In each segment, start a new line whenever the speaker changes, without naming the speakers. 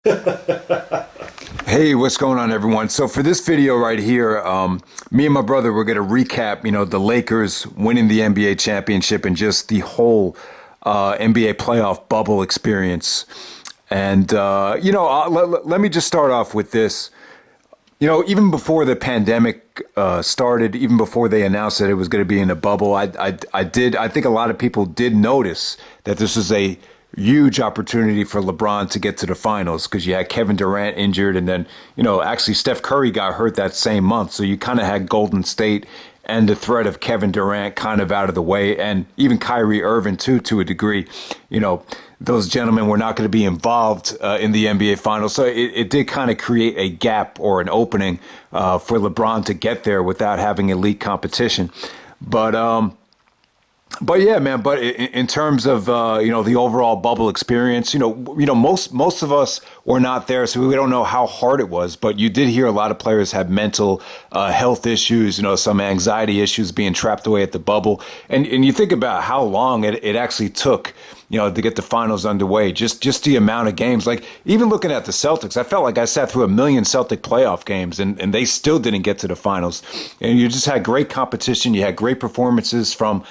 Hey, what's going on, everyone? So for this video right here, me and my brother, we're going to recap, the Lakers winning the NBA championship and just the whole NBA playoff bubble experience. And, let me just start off with this. Even before the pandemic started, even before they announced that it was going to be in a bubble, I think a lot of people did notice that this was a huge opportunity for LeBron to get to the finals because you had Kevin Durant injured, and then actually Steph Curry got hurt that same month, so you kind of had Golden State and the threat of Kevin Durant kind of out of the way, and even Kyrie Irving too, to a degree. Those gentlemen were not going to be involved in the NBA Finals, so it did kind of create a gap or an opening for LeBron to get there without having elite competition. But yeah, man. But in terms of the overall bubble experience, most of us were not there, so we don't know how hard it was. But you did hear a lot of players have mental health issues, some anxiety issues, being trapped away at the bubble. And you think about how long it actually took, to get the finals underway. Just the amount of games. Like even looking at the Celtics, I felt like I sat through a million Celtic playoff games, and they still didn't get to the finals. And you just had great competition. You had great performances from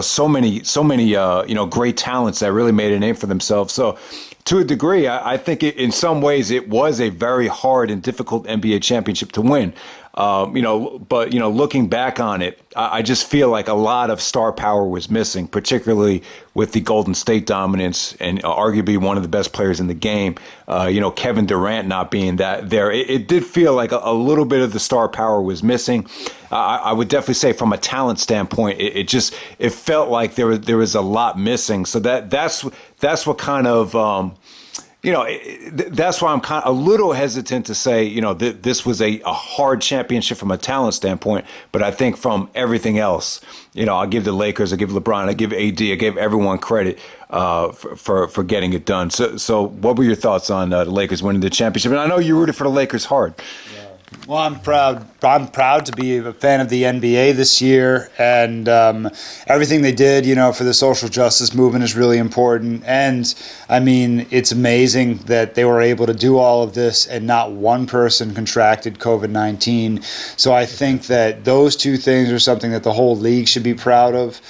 so many great talents that really made a name for themselves. So to a degree, I think in some ways it was a very hard and difficult NBA championship to win. But looking back on it, I just feel like a lot of star power was missing, particularly with the Golden State dominance and arguably one of the best players in the game. Kevin Durant not being that there, it did feel like a little bit of the star power was missing. I would definitely say from a talent standpoint, it felt like there was a lot missing. So that's what kind of. That's why I'm kind of a little hesitant to say, this was a hard championship from a talent standpoint. But I think from everything else, I'll give the Lakers, I give LeBron, I give AD, I give everyone credit for getting it done. So what were your thoughts on the Lakers winning the championship? And I know you rooted for the Lakers hard.
Well, I'm proud. I'm proud to be a fan of the NBA this year, and everything they did, for the social justice movement is really important. And I mean, it's amazing that they were able to do all of this, and not one person contracted COVID-19. So I think that those two things are something that the whole league should be proud of.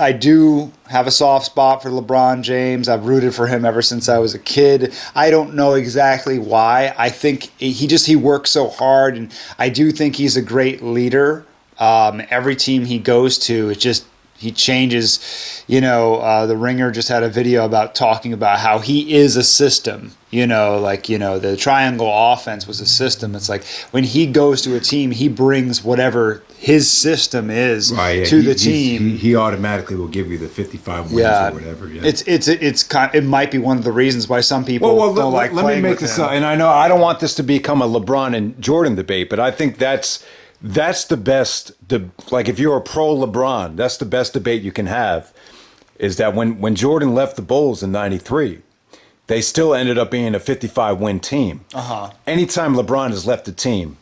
I do have a soft spot for LeBron James. I've rooted for him ever since I was a kid. I don't know exactly why. I think he works so hard, and I do think he's a great leader. Every team he goes to, he changes. The Ringer just had a video about talking about how he is a system. The triangle offense was a system. It's like when he goes to a team, he brings whatever his system is to the team.
He automatically will give you the 55 wins or whatever. Yeah.
It might be one of the reasons why some people don't like playing with him. Let me make this up.
And I know I don't want this to become a LeBron and Jordan debate, but I think that's the best. Like if you're a pro LeBron, that's the best debate you can have. Is that when Jordan left the Bulls in '93, they still ended up being a 55 win team. Anytime LeBron has left the team,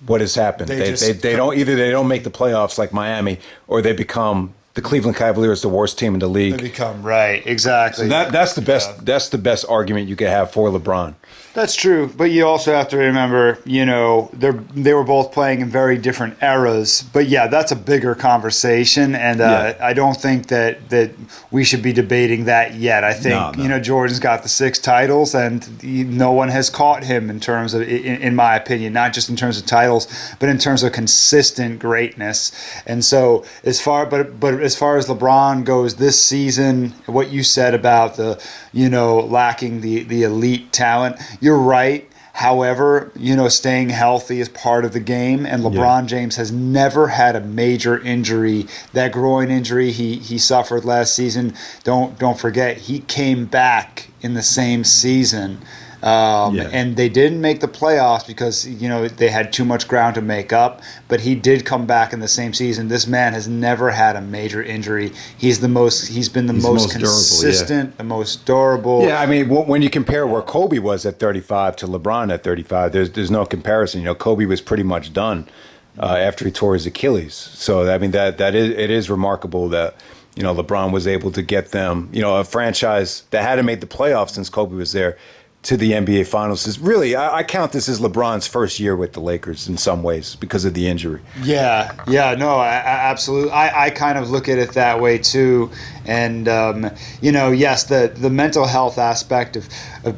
what has happened? They don't make the playoffs like Miami, or they become the Cleveland Cavaliers, the worst team in the league.
They become exactly.
So that's the best. That's the best argument you could have for LeBron.
That's true, but you also have to remember, they were both playing in very different eras. But yeah, that's a bigger conversation, and I don't think that we should be debating that yet. I think Jordan's got the 6 titles, and no one has caught him in terms of, in my opinion, not just in terms of titles, but in terms of consistent greatness. And so as far as LeBron goes this season, what you said about the lacking the elite talent. You're right. However, staying healthy is part of the game, and LeBron James has never had a major injury. That groin injury he suffered last season, don't forget, he came back in the same season. And they didn't make the playoffs because they had too much ground to make up. But he did come back in the same season. This man has never had a major injury. He's been the most consistent, the most durable.
Yeah, I mean, when you compare where Kobe was at 35 to LeBron at 35, there's no comparison. Kobe was pretty much done after he tore his Achilles. So I mean it is remarkable that LeBron was able to get them, a franchise that hadn't made the playoffs since Kobe was there, to the NBA Finals. Is really, I count this as LeBron's first year with the Lakers in some ways because of the injury.
Yeah, no, absolutely. I kind of look at it that way too. And, yes, the mental health aspect of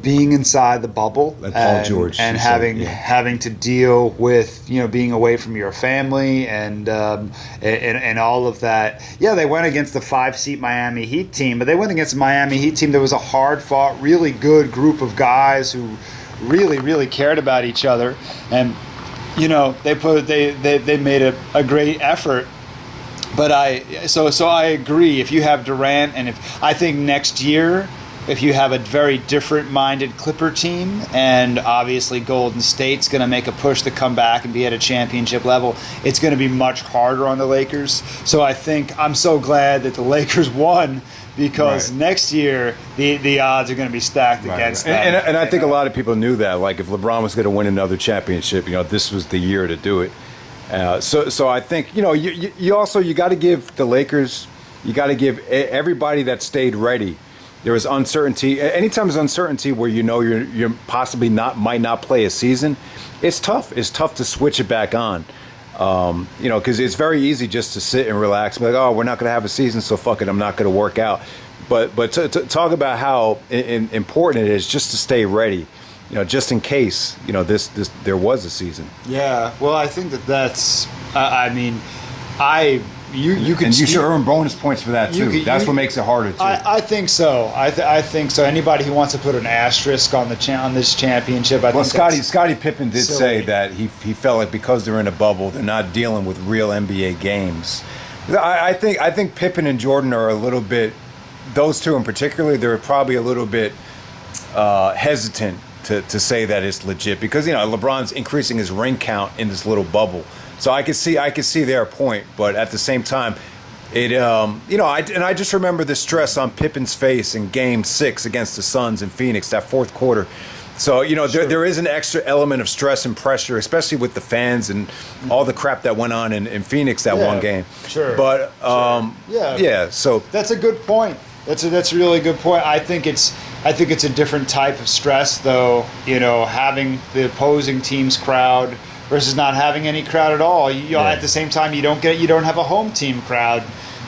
being inside the bubble,
like Paul George,
and having to deal with, being away from your family and all of that. Yeah, they went against the 5-seed Miami Heat team, but they went against the Miami Heat team that was a hard-fought, really good group of guys who really, really cared about each other. And, they made a great effort. But I agree. If you have Durant, and I think next year, if you have a very different-minded Clipper team, and obviously Golden State's going to make a push to come back and be at a championship level, it's going to be much harder on the Lakers. So I think I'm so glad that the Lakers won, because next year the odds are going to be stacked against them.
And I think a lot of people knew that. Like, if LeBron was going to win another championship, this was the year to do it. So I think you got to give the Lakers, you got to give everybody that stayed ready. There was uncertainty. Anytime there's uncertainty where you're possibly might not play a season, it's tough. It's tough to switch it back on. Because it's very easy just to sit and relax and be like, oh, we're not going to have a season, so fuck it, I'm not going to work out. But to talk about how important it is just to stay ready. Just in case, this there was a season.
Yeah, well, I think that's. You
should earn bonus points for that too. That's what makes it harder too.
I think so. I think so. Anybody who wants to put an asterisk on this championship,
Scottie Pippen did say that he felt like because they're in a bubble, they're not dealing with real NBA games. I think Pippen and Jordan are a little bit. Those two in particular, they're probably a little bit hesitant to say that it's legit, because LeBron's increasing his ring count in this little bubble. So I could see their point, but at the same time, I just remember the stress on Pippen's face in Game 6 against the Suns in Phoenix, that fourth quarter. So there is an extra element of stress and pressure, especially with the fans and all the crap that went on in Phoenix that one game.
Sure.
But So
that's a good point. That's a really good point. I think it's a different type of stress, though. Having the opposing team's crowd versus not having any crowd at all. At the same time, you don't have a home team crowd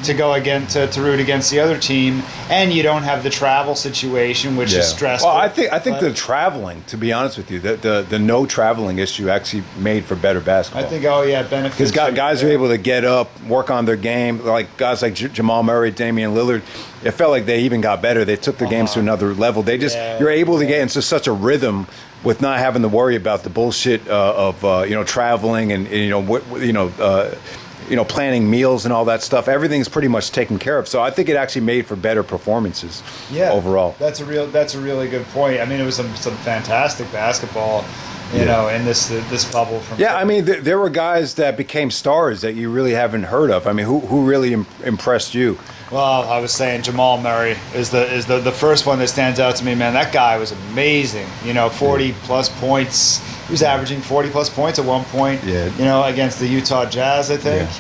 to go again to root against the other team, and you don't have the travel situation, which is stressful.
Well, I think the traveling, to be honest with you, the no traveling issue actually made for better basketball.
I think benefits,
because guys are able to get up, work on their game. Like guys like Jamal Murray, Damian Lillard, it felt like they even got better. They took their games to another level. They just you're able to get into such a rhythm with not having to worry about the bullshit of traveling and planning meals and all that stuff. Everything's pretty much taken care of. So I think it actually made for better performances overall.
That's a really good point. I mean, it was some fantastic basketball, in this bubble.
There were guys that became stars that you really haven't heard of. I mean, who really impressed you?
Well, I was saying Jamal Murray is the first one that stands out to me, man. That guy was amazing. 40-plus points. He was averaging 40-plus points at one point, against the Utah Jazz, I think.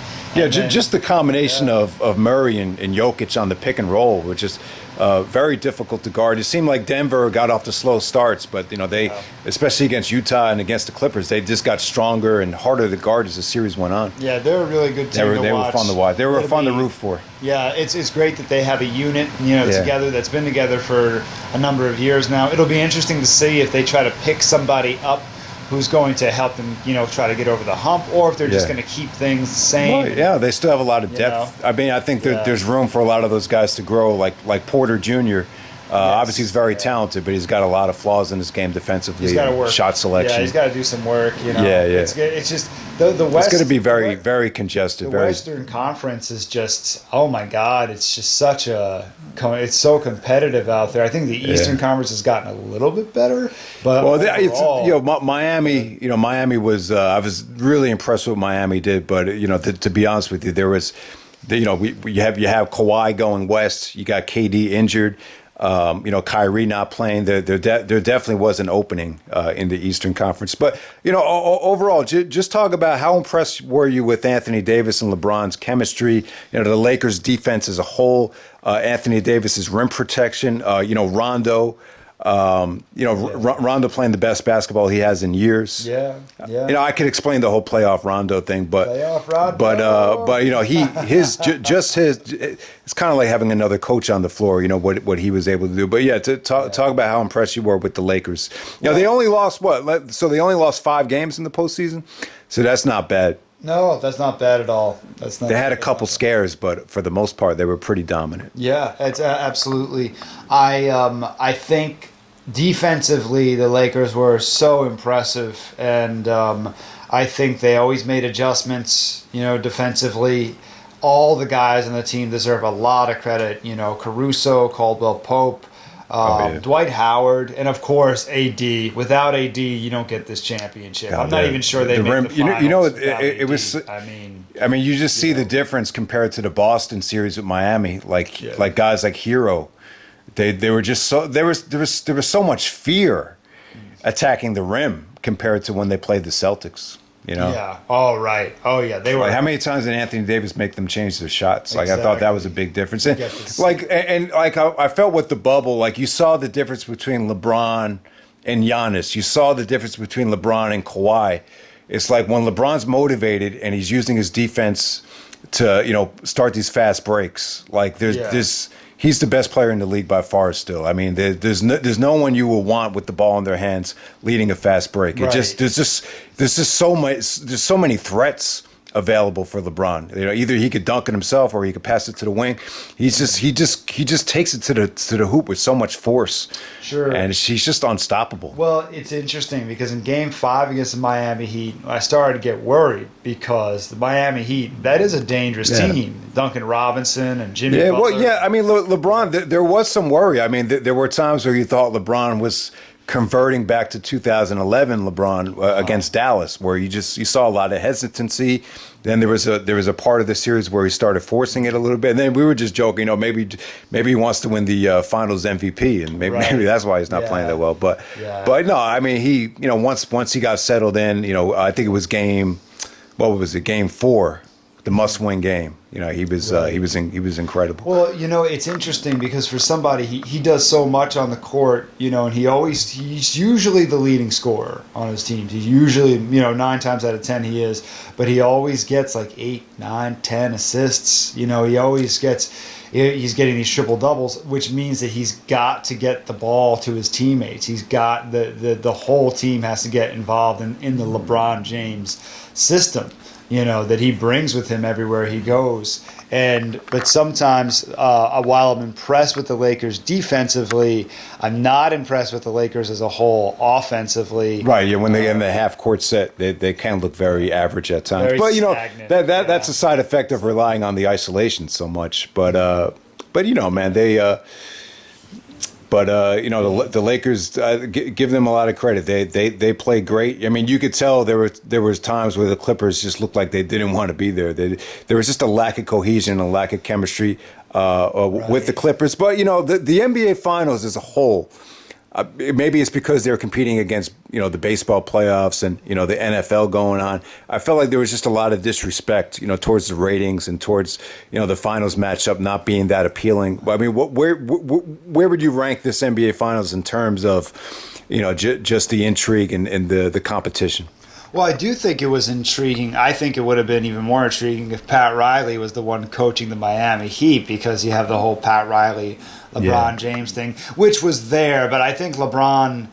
Just the combination of Murray and Jokic on the pick and roll, which is very difficult to guard. It seemed like Denver got off to slow starts, but they, especially against Utah and against the Clippers, they just got stronger and harder to guard as the series went on.
Yeah, they're a really good team to watch.
They were fun to watch. They were fun to root for.
Yeah, it's great that they have a unit, together that's been together for a number of years now. It'll be interesting to see if they try to pick somebody up who's going to help them, try to get over the hump, or if they're just going to keep things the same.
Well, they still have a lot of depth. I mean, I think there's room for a lot of those guys to grow, like Porter Jr. Obviously, he's very talented, but he's got a lot of flaws in his game defensively.
He's got to work.
Shot selection.
Yeah, he's got to do some work. It's just the West.
It's going to be very, very congested.
The Western Conference is just, oh my God! It's just it's so competitive out there. I think the Eastern Conference has gotten a little bit better, but
Miami. Miami was. I was really impressed with what Miami did, but to be honest with you, there was, you have Kawhi going west. You got KD injured. Kyrie not playing, there definitely was an opening in the Eastern Conference. But overall, just talk about how impressed were you with Anthony Davis and LeBron's chemistry? The Lakers' defense as a whole, Anthony Davis's rim protection. Rondo. Rondo playing the best basketball he has in years.
Yeah.
I could explain the whole playoff Rondo thing, but
Playoff Rondo.
It's kind of like having another coach on the floor. What he was able to do. But yeah, to talk about how impressed you were with the Lakers. They only lost what? So they only lost 5 games in the postseason. So that's not bad.
No, that's not bad at all.
They had a couple scares, but for the most part, they were pretty dominant.
Yeah, it's absolutely. I think defensively, the Lakers were so impressive, and I think they always made adjustments. Defensively, all the guys on the team deserve a lot of credit. Caruso, Caldwell Pope. Dwight Howard, and of course AD. Without AD, you don't get this championship. I'm not even sure they make the finals.
It was. I mean, you just see the difference compared to the Boston series with Miami. Like guys like Hero, they were just so there was so much fear attacking the rim compared to when they played the Celtics.
Yeah. Oh, right. Oh, yeah. They were.
How many times did Anthony Davis make them change their shots? I thought that was a big difference. And I felt with the bubble, you saw the difference between LeBron and Giannis. You saw the difference between LeBron and Kawhi. It's like when LeBron's motivated and he's using his defense to, start these fast breaks. He's the best player in the league by far still. I mean, there's no one you will want with the ball in their hands leading a fast break.
Right.
There's so many threats available for LeBron. Either he could dunk it himself or he could pass it to the wing. He just takes it to the hoop with so much force.
Sure.
And he's just unstoppable.
Well, it's interesting because in Game 5 against the Miami Heat, I started to get worried because the Miami Heat, that is a dangerous team. Duncan Robinson and Jimmy Butler.
Well, yeah. I mean, LeBron, there was some worry. I mean, there were times where you thought LeBron was converting back to 2011 LeBron against Dallas, where you saw a lot of hesitancy. Then there was a part of the series where he started forcing it a little bit, and then we were just joking, maybe he wants to win the Finals MVP, and maybe that's why he's not playing that well. But no, I mean he once he got settled in, I think it was Game 4. The must-win game. He was incredible.
Well, it's interesting because for somebody, he does so much on the court, and he's usually the leading scorer on his teams. He's usually, 9 times out of 10 he is, but he always gets 8, 9, 10 assists. He always he's getting these triple doubles, which means that he's got to get the ball to his teammates. He's got the whole team has to get involved in the LeBron James system. That he brings with him everywhere he goes. But sometimes, while I'm impressed with the Lakers defensively, I'm not impressed with the Lakers as a whole offensively.
Right, yeah. When they in the half court set, they can look very average at times. But stagnant. That's a side effect of relying on the isolation so much. But man, they. The Lakers, give them a lot of credit. They played great. I mean, you could tell there was times where the Clippers just looked like they didn't want to be there. There was just a lack of cohesion, a lack of chemistry with the Clippers. But the NBA Finals as a whole. Maybe it's because they're competing against the baseball playoffs and the NFL going on. I felt like there was just a lot of disrespect towards the ratings and towards the finals matchup not being that appealing. I mean, where would you rank this NBA Finals in terms of just the intrigue and the competition?
Well, I do think it was intriguing. I think it would have been even more intriguing if Pat Riley was the one coaching the Miami Heat, because you have the whole Pat Riley, LeBron James thing, which was there. But I think LeBron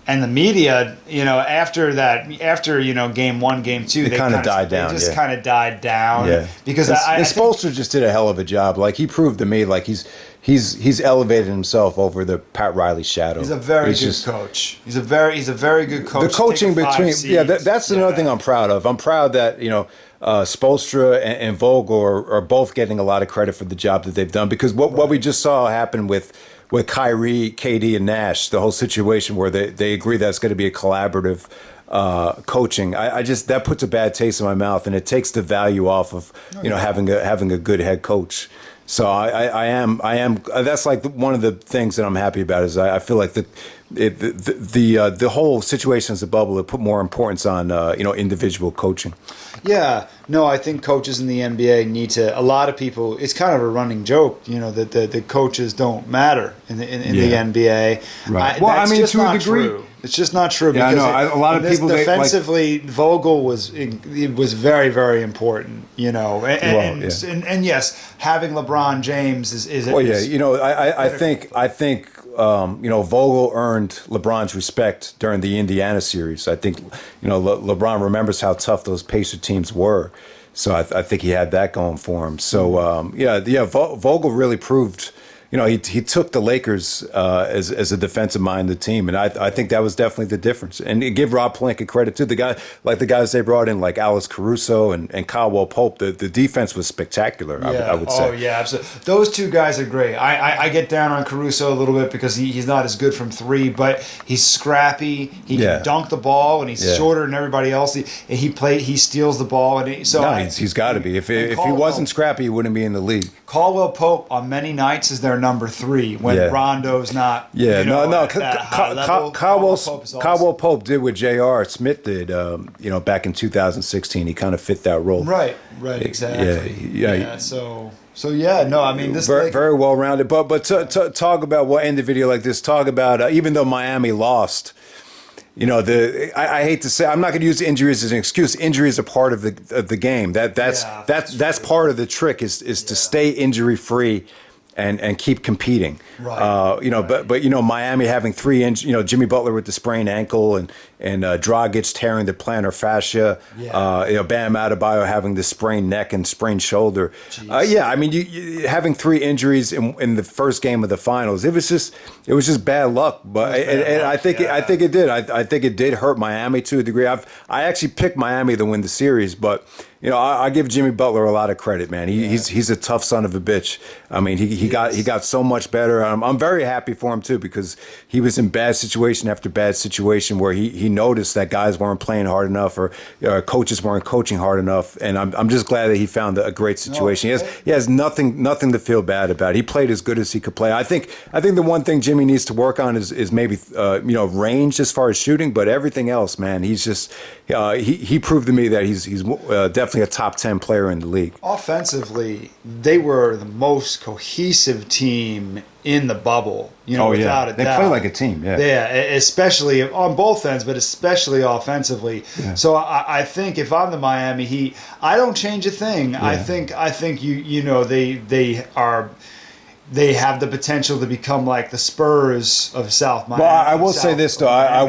and the media, after Game 1, Game 2, they kind of died down. They just kind of died down. Yeah. Because
Spoelstra just did a hell of a job. He proved to me he's elevated himself over the Pat Riley shadow.
He's a very good coach. He's a very good coach.
The coaching between that's another thing I'm proud of. I'm proud that Spoelstra and Vogel are both getting a lot of credit for the job that they've done, because what we just saw happen with Kyrie, KD, and Nash, the whole situation where they agree that it's going to be a collaborative coaching. I just that puts a bad taste in my mouth, and it takes the value off of having a good head coach. So I am. That's like one of the things that I'm happy about is I feel like the whole situation as a bubble it put more importance on individual coaching.
Yeah, no, I think coaches in the NBA need to. A lot of people, it's kind of a running joke, that the coaches don't matter in the NBA.
Right.
That's
to
just
a
not
degree.
true. It's just not true.
Yeah,
because
a lot of people
defensively, Vogel was very, very important. And yes, having LeBron James is.
Well, yeah, I think Vogel earned LeBron's respect during the Indiana series. I think LeBron remembers how tough those Pacer teams were, so I think he had that going for him. So Vogel really proved. He took the Lakers as a defensive-minded team, and I think that was definitely the difference. And give Rob Pelinka credit too. The guys they brought in, like Alex Caruso and Caldwell Pope, the defense was spectacular. I would say.
Oh yeah, absolutely. Those two guys are great. I get down on Caruso a little bit because he's not as good from three, but he's scrappy. He can dunk the ball, and he's shorter than everybody else. He steals the ball, and
he's got to be. If he wasn't scrappy, he wouldn't be in the league.
Caldwell Pope on many nights is their number 3 when Rondo's not.
Yeah, Caldwell Pope did what J.R. Smith did. Back in 2016, he kind of fit that role.
Right, exactly.
Yeah.
So this
very well rounded. But to talk about what end the video like this. Talk about even though Miami lost. I hate to say I'm not going to use injuries as an excuse. Injuries are part of the game. That's part of the trick is to stay injury free and keep competing.
Right.
But Miami having 3 injuries. Jimmy Butler with the sprained ankle and Dragic tearing the plantar fascia.
Yeah.
Bam Adebayo having the sprained neck and sprained shoulder. You having 3 injuries in the first game of the finals. It was just bad luck. But I think it did. I think it did hurt Miami to a degree. I actually picked Miami to win the series, but. I give Jimmy Butler a lot of credit, man. He's a tough son of a bitch. I mean, he got so much better. I'm very happy for him too because he was in bad situation after bad situation where he noticed that guys weren't playing hard enough or coaches weren't coaching hard enough, and I'm just glad that he found a great situation. He has nothing to feel bad about. He played as good as he could play. I think the one thing Jimmy needs to work on is maybe range as far as shooting, but everything else, man, he's just he proved to me that he's definitely a top 10 player in the league.
Offensively, they were the most cohesive team in the bubble. Without a doubt.
They play like a team. Yeah.
Yeah, especially on both ends, but especially offensively. Yeah. So I think if I'm the Miami Heat, I don't change a thing. Yeah. I think they have the potential to become like the Spurs of South Miami.
Well, I will say this though. I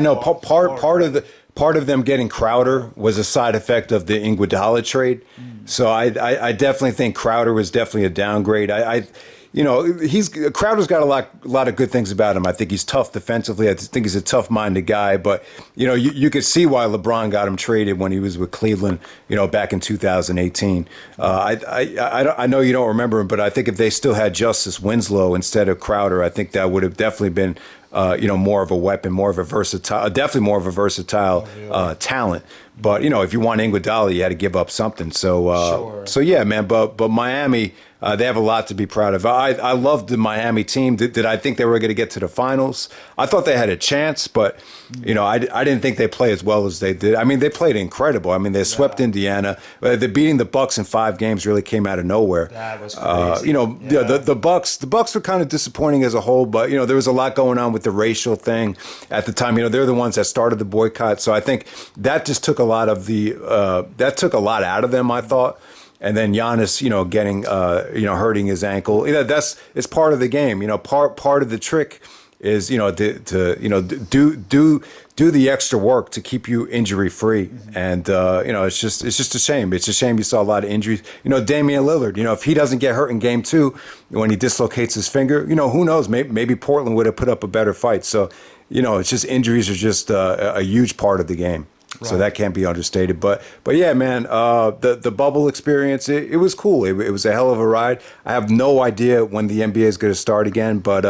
know part of them getting Crowder was a side effect of the Iguodala trade. So I definitely think Crowder was definitely a downgrade. Crowder's got a lot of good things about him. I think he's tough defensively. I think he's a tough-minded guy. But you could see why LeBron got him traded when he was with Cleveland. Back in 2018. I know you don't remember him, but I think if they still had Justice Winslow instead of Crowder, I think that would have definitely been more of a weapon, more of a versatile talent. But if you want Iguodala, you had to give up something. So yeah, man. But Miami. They have a lot to be proud of. I loved the Miami team. Did I think they were going to get to the finals? I thought they had a chance, but I didn't think they played as well as they did. I mean, they played incredible. I mean, they swept Indiana. They're beating the Bucks in 5 games really came out of nowhere.
That was crazy.
The Bucks were kind of disappointing as a whole, but there was a lot going on with the racial thing at the time. They're the ones that started the boycott, so I think that just took a lot out of them. I thought. And then Giannis, getting, hurting his ankle. It's part of the game. Part of the trick is, to do the extra work to keep you injury free. Mm-hmm. And it's just a shame. It's a shame you saw a lot of injuries. Damian Lillard. If he doesn't get hurt in Game 2 when he dislocates his finger, who knows? Maybe Portland would have put up a better fight. So, it's just injuries are just a huge part of the game. Right. So that can't be understated. But yeah, man, the bubble experience, it was cool. It was a hell of a ride. I have no idea when the NBA is going to start again, but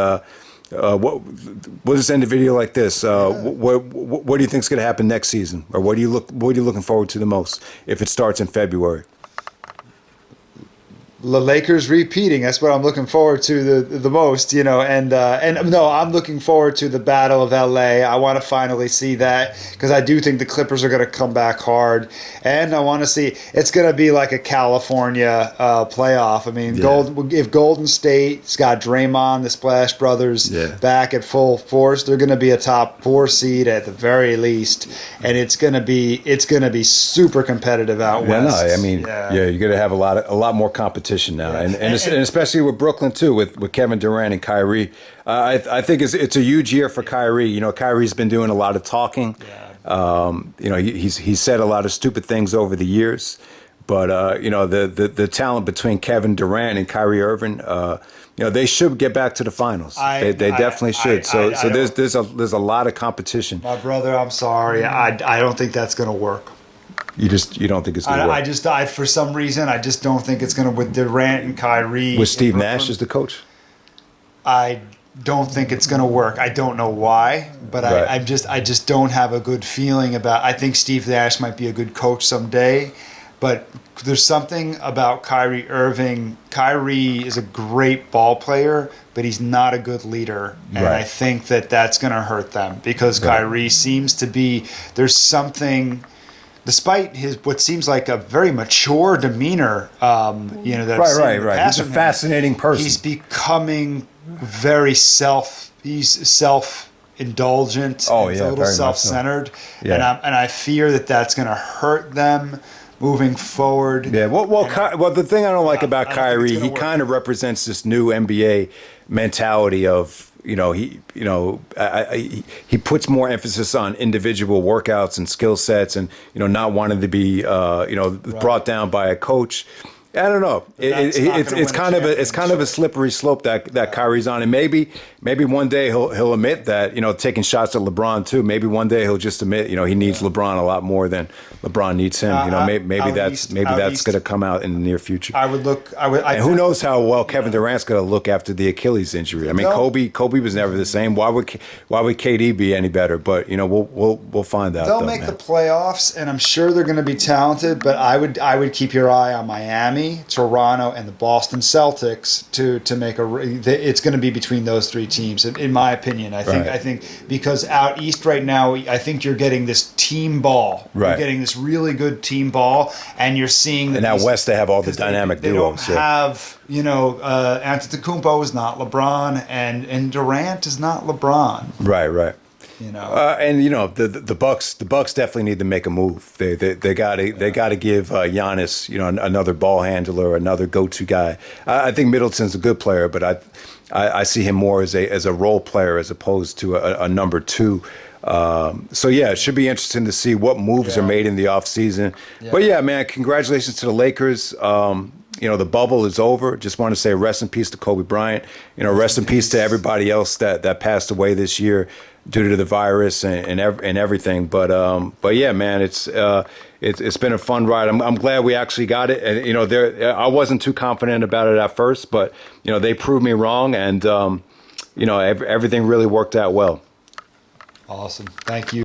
we'll just end the video like this. What do you think is going to happen next season? Or what are you looking forward to the most if it starts in February?
the Lakers repeating. That's what I'm looking forward to the most, you know. And no, I'm looking forward to the Battle of LA. I want to finally see that because I do think the Clippers are going to come back hard, and I want to see it's going to be like a California playoff. I mean, if Golden State's got Draymond, the Splash Brothers back at full force, they're going to be a top 4 seed at the very least, and it's going to be super competitive out west.
I mean, you're going to have a lot more competition now, and especially with Brooklyn too, with Kevin Durant and Kyrie. I think it's a huge year for Kyrie. You know, Kyrie's been doing a lot of talking. You know, he's said a lot of stupid things over the years, but you know, the talent between Kevin Durant and Kyrie Irving, you know, they should get back to the finals. They definitely should. So there's a lot of competition.
My brother, I'm sorry, I don't think that's going to work.
You don't think it's going to work?
I for some reason, I just don't think it's going to, with Durant and Kyrie.
With Steve Nash as the coach?
I don't think it's going to work. I don't know why, but I just don't have a good feeling about. I think Steve Nash might be a good coach someday, but there's something about Kyrie Irving. Kyrie is a great ball player, but he's not a good leader, and I think that's going to hurt them because Kyrie seems to be. There's something. Despite what seems like a very mature demeanor, you know, that's
He's a fascinating person.
He's becoming very self-indulgent.
Oh,
a little self-centered,
so.
And I fear that's going to hurt them moving forward.
Yeah. Well, the thing I don't like about Kyrie, he kind of represents this new NBA mentality of. You know, he puts more emphasis on individual workouts and skill sets, and not wanting to be brought down by a coach. I don't know. It's kind of a slippery slope that Kyrie's on, and maybe one day he'll admit that taking shots at LeBron too. Maybe one day he'll just admit he needs LeBron a lot more than LeBron needs him. Maybe that's going to come out in the near future. And who knows how well Kevin Durant's going to look after the Achilles injury? I mean, Kobe was never the same. Why would KD be any better? But we'll find out.
They'll make the playoffs, and I'm sure they're going to be talented. But I would keep your eye on Miami, Toronto, and the Boston Celtics to make it's going to be between those 3 teams, in my opinion. I think because out east right now, I think you're getting this team ball. Right. You're getting this really good team ball, and you're seeing that.
And out west, they have all the dynamic duos.
They don't have Antetokounmpo is not LeBron, and Durant is not LeBron.
Right. The Bucks definitely need to make a move. They got to give Giannis another ball handler, another go-to guy. I think Middleton's a good player, but I see him more as a role player as opposed to a number 2. It should be interesting to see what moves are made in the offseason. Yeah. But yeah, man, congratulations to the Lakers. The bubble is over. Just want to say rest in peace to Kobe Bryant. Rest in peace to everybody else that passed away this year due to the virus and everything. But yeah, man, it's been a fun ride. I'm glad we actually got it. And I wasn't too confident about it at first, but they proved me wrong, and everything really worked out well.
Awesome. Thank you.